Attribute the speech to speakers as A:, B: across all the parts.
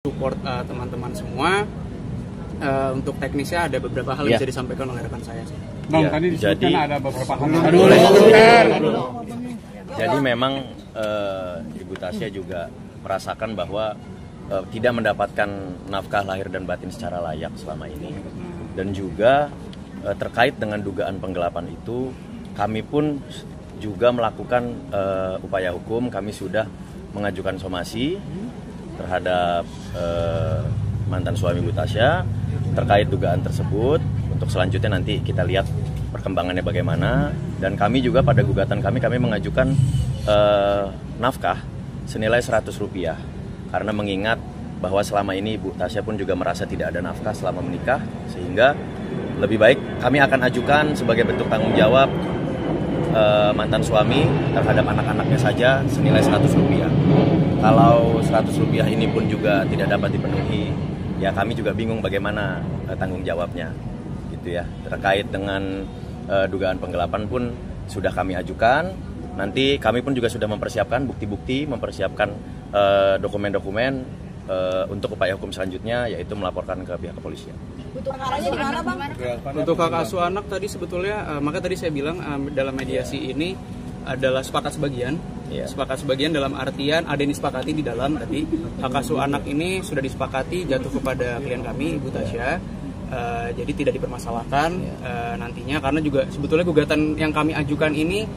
A: support teman-teman semua. Untuk teknisnya ada beberapa hal yang bisa disampaikan oleh rekan saya.
B: Bang, tadi disebutkan ada beberapa hal.
C: Jadi memang Ibu Tasya juga merasakan bahwa tidak mendapatkan nafkah lahir dan batin secara layak selama ini. Dan juga terkait dengan dugaan penggelapan itu, kami pun juga melakukan upaya hukum. Kami sudah mengajukan somasi terhadap mantan suami Ibu Tasya terkait dugaan tersebut. Untuk selanjutnya nanti kita lihat perkembangannya bagaimana. Dan kami juga pada gugatan kami mengajukan nafkah senilai Rp100 karena mengingat bahwa selama ini Ibu Tasya pun juga merasa tidak ada nafkah selama menikah, sehingga lebih baik kami akan ajukan sebagai bentuk tanggung jawab mantan suami terhadap anak-anaknya saja senilai Rp100. Kalau Rp100 ini pun juga tidak dapat dipenuhi, ya kami juga bingung bagaimana tanggung jawabnya, gitu ya. Terkait dengan dugaan penggelapan pun sudah kami ajukan. Nanti kami pun juga sudah mempersiapkan bukti-bukti, mempersiapkan dokumen-dokumen untuk upaya hukum selanjutnya, yaitu melaporkan ke pihak kepolisian.
D: Untuk perkaranya di mana, Bang?
A: Untuk hak asuh anak tadi sebetulnya, maka tadi saya bilang dalam mediasi ini adalah sepakat sebagian. Sepakat sebagian dalam artian ada yang disepakati di dalam tadi hak asuh anak ini sudah disepakati jatuh kepada klien kami Ibu Tasya. Jadi tidak dipermasalahkan nantinya, karena juga sebetulnya gugatan yang kami ajukan ini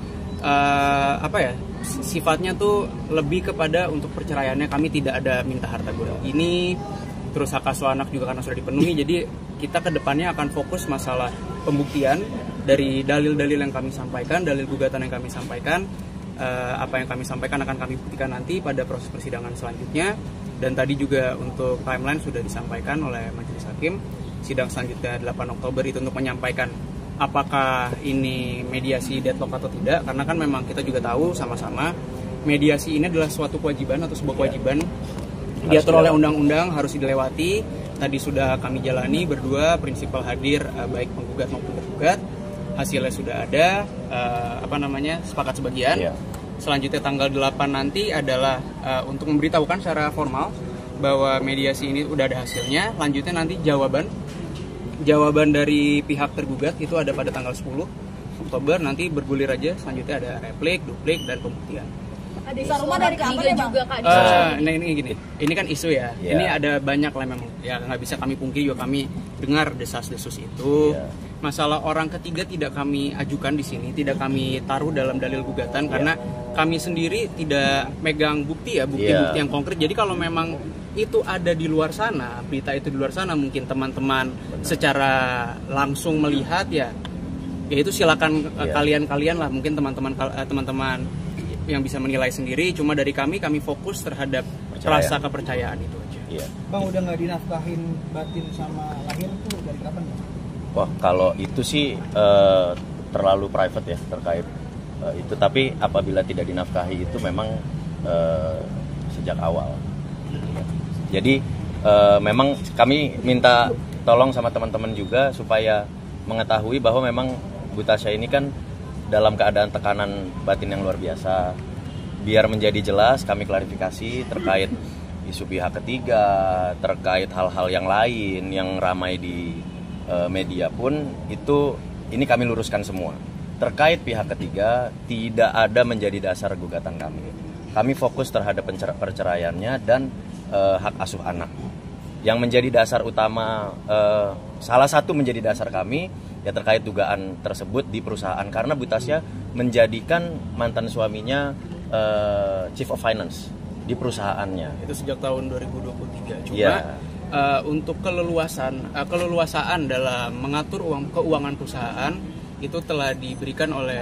A: sifatnya tuh lebih kepada untuk perceraiannya. Kami tidak ada minta harta gono ini, terus hak asuh anak juga karena sudah dipenuhi. Jadi kita kedepannya akan fokus masalah pembuktian dari dalil-dalil yang kami sampaikan, dalil gugatan yang kami sampaikan. Apa yang kami sampaikan akan kami buktikan nanti pada proses persidangan selanjutnya. Dan tadi juga untuk timeline sudah disampaikan oleh majelis hakim. Sidang selanjutnya 8 Oktober itu untuk menyampaikan apakah ini mediasi deadlock atau tidak. Karena kan memang kita juga tahu sama-sama mediasi ini adalah suatu kewajiban atau sebuah kewajiban diatur oleh undang-undang, harus dilewati. Tadi sudah kami jalani berdua, prinsipal hadir baik penggugat maupun tergugat. Hasilnya sudah ada, sepakat sebagian. Selanjutnya tanggal 8 nanti adalah untuk memberitahukan secara formal bahwa mediasi ini udah ada hasilnya. Lanjutnya nanti jawaban dari pihak tergugat itu ada pada tanggal 10 Oktober. Nanti bergulir aja, selanjutnya ada replik, duplik, dan pembuktian.
D: Ada rumah dari kapan juga, Kak?
A: Nah ini gini, ini kan isu ya. Ini ada banyak lah memang. Ya nggak bisa kami pungkiri juga, kami dengar desas-desus itu. Masalah orang ketiga tidak kami ajukan di sini, tidak kami taruh dalam dalil gugatan karena kami sendiri tidak megang bukti bukti yang konkret. Jadi kalau memang itu ada di luar sana, berita itu di luar sana, mungkin teman-teman secara langsung melihat ya itu silakan kalian lah, mungkin teman-teman yang bisa menilai sendiri. Cuma dari kami fokus terhadap rasa kepercayaan itu aja.
E: Bang, udah nggak dinafkahin batin sama lahir tuh dari kapan, Bang?
C: Wah, kalau itu sih terlalu private ya terkait itu. Tapi apabila tidak dinafkahi itu memang sejak awal. Jadi memang kami minta tolong sama teman-teman juga supaya mengetahui bahwa memang Bu Tasya ini kan dalam keadaan tekanan batin yang luar biasa. Biar menjadi jelas, kami klarifikasi terkait isu pihak ketiga, terkait hal-hal yang lain yang ramai di media pun itu, ini kami luruskan semua. Terkait pihak ketiga tidak ada menjadi dasar gugatan kami. Kami fokus terhadap perceraiannya dan hak asuh anak. Yang menjadi dasar utama, salah satu menjadi dasar kami ya terkait dugaan tersebut di perusahaan, karena Bu Tasya menjadikan mantan suaminya Chief of Finance di perusahaannya.
A: Itu sejak tahun 2023. Cuma untuk keleluasaan dalam mengatur keuangan perusahaan itu telah diberikan oleh